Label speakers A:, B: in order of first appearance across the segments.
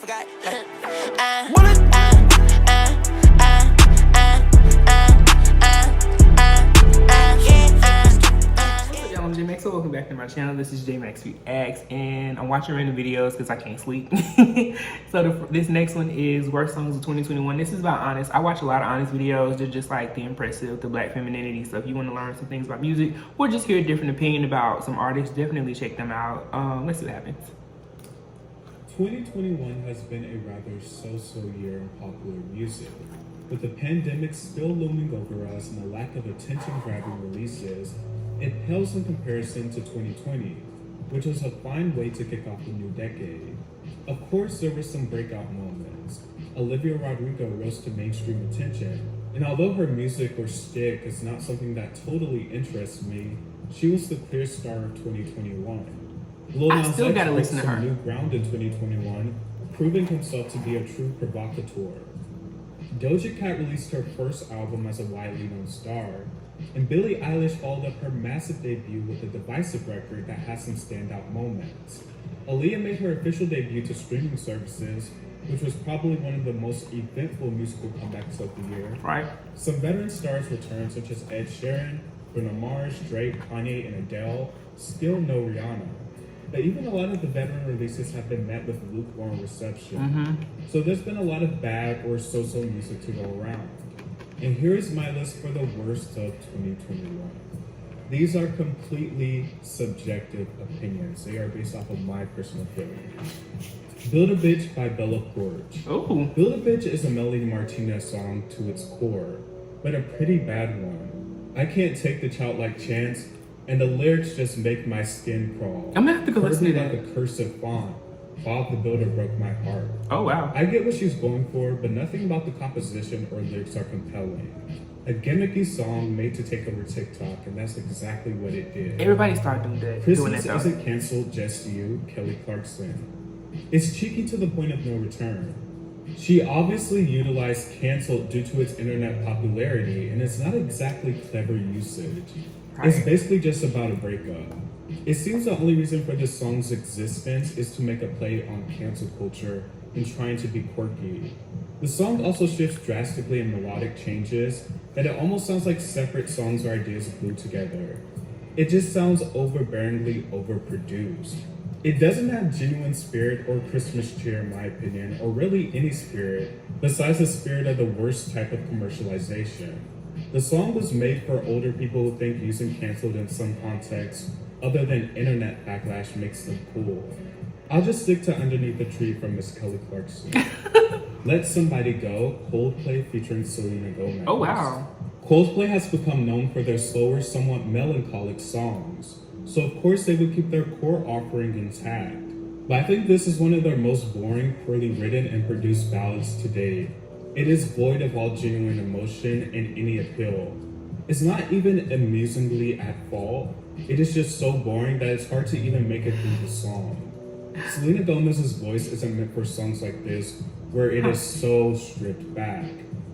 A: forgot.
B: Y'all, I'm J.Max, so welcome back to my channel. This is J.Max Reax, and I'm watching random videos because I can't sleep. This next one is Worst Songs of 2021. This is about Honest. I watch a lot of Honest videos. They're just like the impressive, the black femininity. So if you want to learn some things about music or just hear a different opinion about some artists, definitely check them out. Let's see what happens.
C: 2021 has been a rather so-so year in popular music. With the pandemic still looming over us and the lack of attention-grabbing releases, it pales in comparison to 2020, which was a fine way to kick off the new decade. Of course, there were some breakout moments. Olivia Rodrigo rose to mainstream attention, and although her music or shtick is not something that totally interests me, she was the clear star of 2021. Lil
B: I
C: Nas
B: still
C: X
B: gotta
C: broke
B: listen to
C: some
B: her.
C: new ground in 2021, proving himself to be a true provocateur. Doja Cat released her first album as a widely known star, and Billie Eilish followed up her massive debut with a divisive record that has some standout moments. Aaliyah made her official debut to streaming services, which was probably one of the most eventful musical comebacks of the year.
B: Right.
C: Some veteran stars returned, such as Ed Sheeran, Bruno Mars, Drake, Kanye, and Adele. Still no Rihanna. But even a lot of the veteran releases have been met with lukewarm reception. So there's been a lot of bad or so-so music to go around. And here is my list for the worst of 2021. These are completely subjective opinions. They are based off of my personal feelings. Build a Bitch by Bella Poarch.
B: Oh.
C: Build a Bitch is a Melody Martinez song to its core, but a pretty bad one. I can't take the childlike chance, and the lyrics just make my skin crawl.
B: I'm gonna have to go listen to
C: Curvy
B: that.
C: like a cursive font. Bob the Builder broke my heart.
B: Oh, wow.
C: I get what she's going for, but nothing about the composition or lyrics are compelling. A gimmicky song made to take over TikTok, and that's exactly what it did.
B: Everybody started doing that.
C: Christmas
B: though.
C: isn't canceled, just you, Kelly Clarkson. It's cheeky to the point of no return. She obviously utilized canceled due to its internet popularity, and it's not exactly clever usage. It's basically just about a breakup. It seems the only reason for this song's existence is to make a play on cancel culture and trying to be quirky. The song also shifts drastically in melodic changes that it almost sounds like separate songs or ideas glued together. It just sounds overbearingly overproduced. It doesn't have genuine spirit or Christmas cheer in my opinion, or really any spirit, besides the spirit of the worst type of commercialization. The song was made for older people who think using canceled in some context other than internet backlash makes them cool. I'll just stick to Underneath the Tree from Miss Kelly Clarkson. Let Somebody Go, Coldplay featuring Selena Gomez.
B: Oh, wow.
C: Coldplay has become known for their slower, somewhat melancholic songs, so of course they would keep their core offering intact. But I think this is one of their most boring, poorly written and produced ballads to date. It is void of all genuine emotion and any appeal. It's not even amusingly at fault. It is just so boring that it's hard to even make it through the song. Selena Gomez's voice isn't meant for songs like this, where it is so stripped back.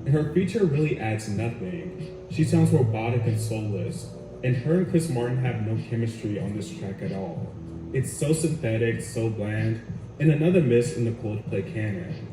C: And her feature really adds nothing. She sounds robotic and soulless, and her and Chris Martin have no chemistry on this track at all. It's so synthetic, so bland, and another miss in the Coldplay canon.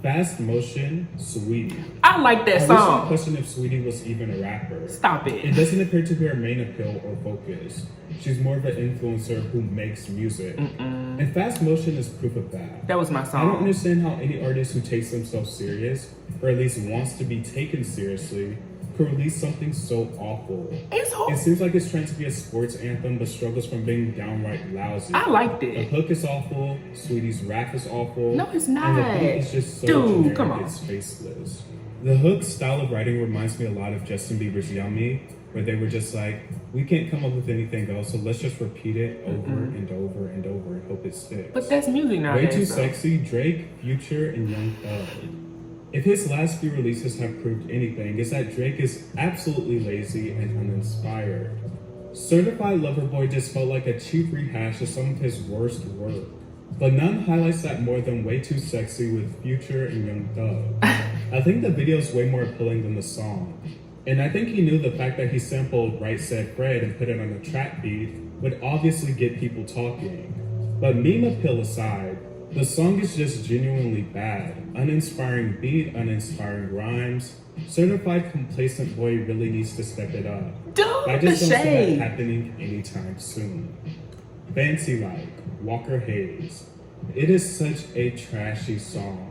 C: Fast Motion, Sweetie.
B: I like that
C: I
B: song.
C: question if Sweetie was even a rapper.
B: Stop
C: It
B: it.
C: doesn't appear to be her main appeal or focus. She's more of an influencer who makes music. And Fast Motion is proof of that.
B: That was my
C: I don't
B: song.
C: understand how any artist who takes themselves serious, or at least wants to be taken seriously, could release something so awful.
B: It's
C: It
B: hard.
C: seems like it's trying to be a sports anthem, but struggles from being downright lousy.
B: I liked
C: The
B: it.
C: hook is awful, Sweetie's rap is awful.
B: No, it's
C: And the
B: not.
C: beat is just so
B: Dude,
C: generic,
B: come on.
C: it's faceless. The hook style of writing reminds me a lot of Justin Bieber's Yummy, where they were just like, we can't come up with anything else, so let's just repeat it over and over and over and hope it sticks.
B: But that's music
C: Way
B: nowadays.
C: Too
B: though.
C: Sexy, Drake, Future, and Young Thug. If his last few releases have proved anything, it's that Drake is absolutely lazy and uninspired. Certified Lover Boy just felt like a cheap rehash of some of his worst work. But none highlights that more than Way Too Sexy with Future and Young Thug. I think the video is way more appealing than the song. And I think he knew the fact that he sampled Right Said Fred and put it on a trap beat would obviously get people talking. But meme appeal aside, The song is just genuinely bad. Uninspiring beat, uninspiring rhymes. Certified complacent boy really needs to step it up.
B: Dude,
C: I
B: the
C: just don't see that
B: shade.
C: happening anytime soon. Fancy Like, Walker Hayes. It is such a trashy song.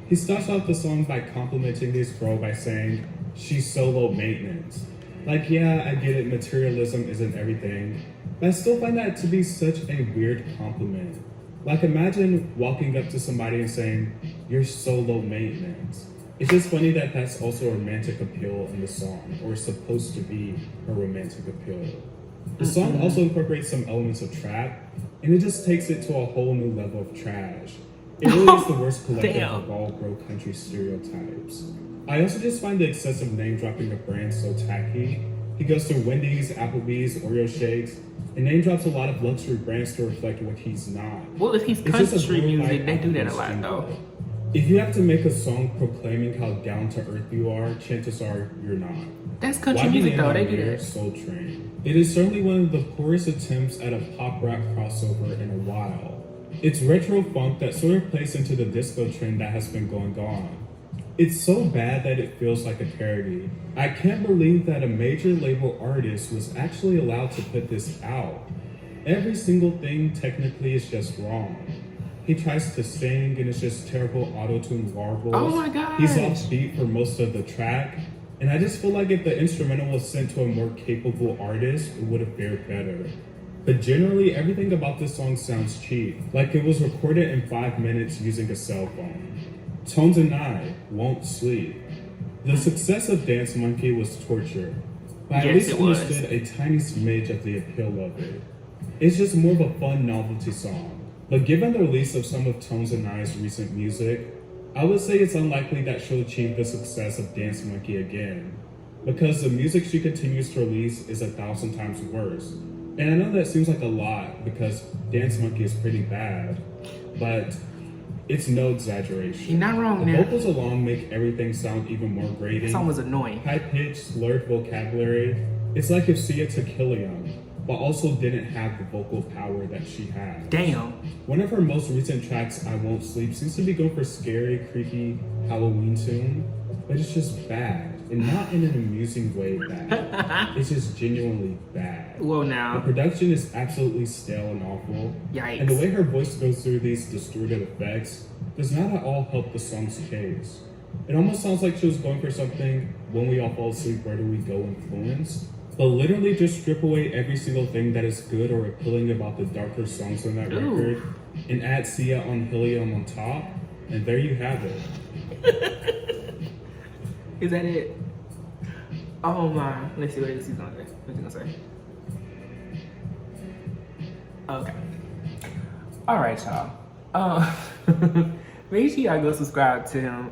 C: He starts off the song by complimenting his girl by saying, she's so low maintenance. Like, yeah, I get it, materialism isn't everything, but I still find that to be such a weird compliment. Like, imagine walking up to somebody and saying, you're so low maintenance. It's just funny that that's also a romantic appeal in the song, or supposed to be a romantic appeal. The song also incorporates some elements of trap, and it just takes it to a whole new level of trash. It really is the worst collective
B: Damn.
C: of all broke country stereotypes. I also just find the excessive name dropping of brands so tacky. He goes through Wendy's, Applebee's, Oreo Shakes, and name drops a lot of luxury brands to reflect what he's not.
B: Well, if he's
C: It's just a
B: country music,
C: glorified
B: they do that a
C: populist
B: lot
C: jingle.
B: though.
C: If you have to make a song proclaiming how down to earth you are, chances are you're not.
B: That's country
C: Why
B: music
C: be
B: though.
C: in
B: They
C: on
B: do
C: your
B: that.
C: Soul Train? It is certainly one of the poorest attempts at a pop rock crossover in a while. It's retro funk that sort of plays into the disco trend that has been going on. It's so bad that it feels like a parody. I can't believe that a major label artist was actually allowed to put this out. Every single thing technically is just wrong. He tries to sing and it's just terrible auto-tune warbles.
B: Oh my gosh.
C: He's off beat for most of the track. And I just feel like if the instrumental was sent to a more capable artist, it would have fared better. But generally, everything about this song sounds cheap. Like it was recorded in 5 minutes using a cell phone. Tones and I, Won't Sleep. The success of Dance Monkey was torture. But I at
B: Yes,
C: least
B: it was.
C: understood a tiny smidge of the appeal of it. It's just more of a fun novelty song. But given the release of some of Tones and I's recent music, I would say it's unlikely that she'll achieve the success of Dance Monkey again, because the music she continues to release is 1,000 times worse. And I know that seems like a lot because Dance Monkey is pretty bad, but it's no exaggeration.
B: You're not wrong
C: The
B: there.
C: vocals alone make everything sound even more grating.
B: That song was annoying.
C: High-pitched, slurred vocabulary. It's like if Sia took Helium, but also didn't have the vocal power that she has.
B: Damn.
C: One of her most recent tracks, I Won't Sleep, seems to be going for scary, creepy Halloween tune, but it's just bad. And not in an amusing way bad. It's just genuinely bad.
B: Well,
C: The
B: now.
C: production is absolutely stale and awful.
B: Yikes.
C: And the way her voice goes through these distorted effects does not at all help the song's case. It almost sounds like she was going for something When We All Fall Asleep, Where Do We Go influence, but literally just strip away every single thing that is good or appealing about the darker songs on that
B: Ooh.
C: record and add Sia on Helium on top, and there you have it.
B: Is that it? Oh my. Let's see what this is on there. What's he gonna say? Okay. All right, y'all. Make sure y'all go subscribe to him.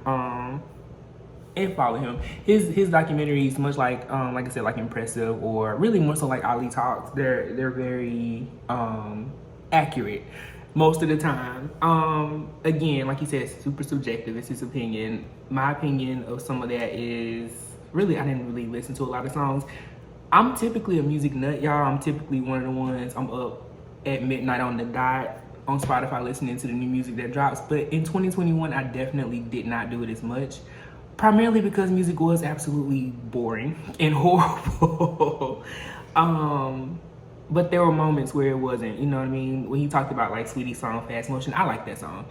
B: And follow him. His documentaries, much like I said, like Impressive, or really more so like Ali Talks. They're very accurate most of the time. Again, like he said, super subjective. It's his opinion. My opinion of some of that is really I didn't really listen to a lot of songs. I'm typically a music nut, y'all. I'm typically one of the ones I'm up at midnight on the dot on Spotify listening to the new music that drops. But in 2021, I definitely did not do it as much. Primarily because music was absolutely boring and horrible. But there were moments where it wasn't, you know what I mean? When he talked about like Sweetie's song, Fast Motion, I like that song.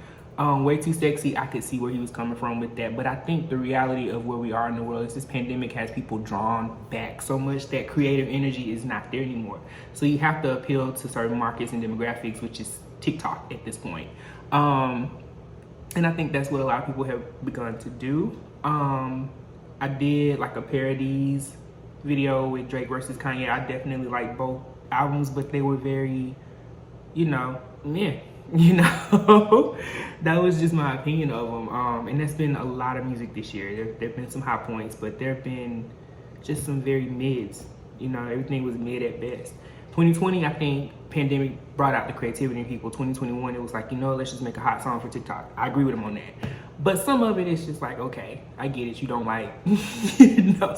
B: Way Too Sexy, I could see where he was coming from with that. But I think the reality of where we are in the world is this pandemic has people drawn back so much that creative energy is not there anymore. So you have to appeal to certain markets and demographics, which is TikTok at this point. And I think that's what a lot of people have begun to do. I did like a parodies video with Drake versus Kanye. I definitely like both albums, but they were very, meh. That was just my opinion of them. And there's been a lot of music this year. There've been some high points, but there've been just some very mids. Everything was mid at best. 2020, I think pandemic brought out the creativity in people. 2021, it was like, let's just make a hot song for TikTok. I agree with him on that. But some of it is just like, okay, I get it. You don't like,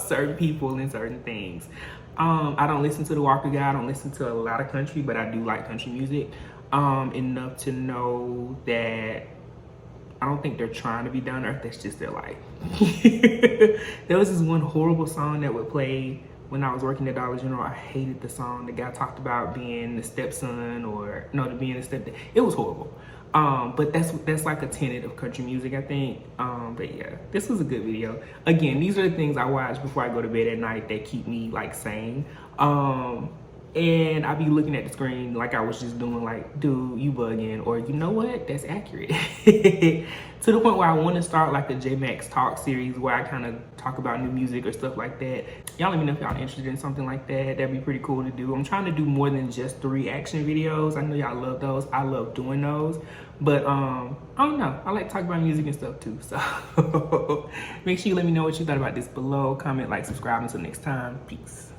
B: certain people and certain things. I don't listen to the Walker guy. I don't listen to a lot of country, but I do like country music. enough to know that I don't think they're trying to be down to earth. That's just their life. There was this one horrible song that would play when I was working at Dollar General. I hated the song. The guy talked about being the stepson or no, to being the stepdad. It was horrible. But that's like a tenet of country music, I think. But yeah, this was a good video. Again, these are the things I watch before I go to bed at night that keep me like sane. And I be looking at the screen like I was just doing, like, dude, you bugging, or you know what, that's accurate. To the point where I want to start like a J.Max talk series where I kind of talk about new music or stuff like that. Y'all let me know if y'all interested in something like that. That'd be pretty cool to do. I'm trying to do more than just the reaction videos. I know y'all love those. I love doing those. But I don't know, I like talking about music and stuff too. So make sure you let me know what you thought about this below. Comment, like, subscribe. Until next time, peace.